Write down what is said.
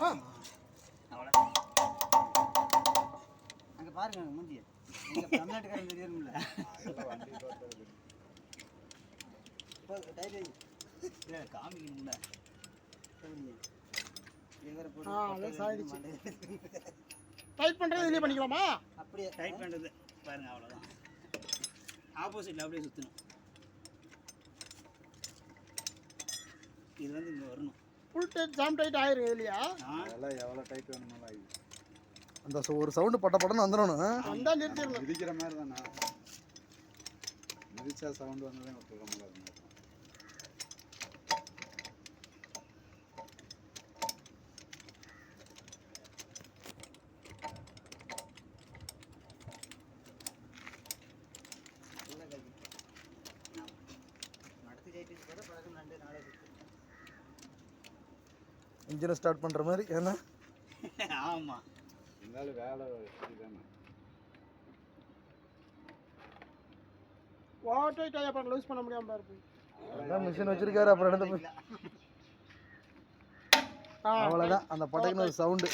அவ்வளோதான். அங்கே பாருங்க முந்திய தமிழ்நாட்டுக்காரன் தெரியும்ல. காமிக்கணும்ல. டைட் பண்ணுறது இதுலேயே பண்ணிக்கலாமா? அப்படியே டைட் பண்ணுறது பாருங்க, அவ்வளோதான். ஆப்போசிட்டில் அப்படியே சுற்றணும். இது வந்து இங்கே வரணும். ஃபுல் டைட் ஜாம் டைட் ஆயிரும் இல்லையா? அதெல்லாம் எவ்வளோ டைட் வேணுமாலும் ஆகி அந்த ஒரு சவுண்டு பட்ட படன்னு வந்துடணும். வந்தால் நிறுத்திடணும். மிதிக்கிற மாதிரி தானே, மிதிச்சா சவுண்டு வந்ததே சொல்ல முடியாது. இன்ஜினை ஸ்டார்ட் பண்ணுற மாதிரி. ஏன்னா ஆமாம், இருந்தாலும் வேலை தானே. வாட்டர் டைப் பண்ண லூஸ் பண்ண முடியாமல் பாருங்க. அதான் மிஷின் வச்சிருக்காரு. அப்புறம் எடுத்து அவ்வளோதான். அந்த பட்டைக்குன்னு ஒரு சவுண்டு.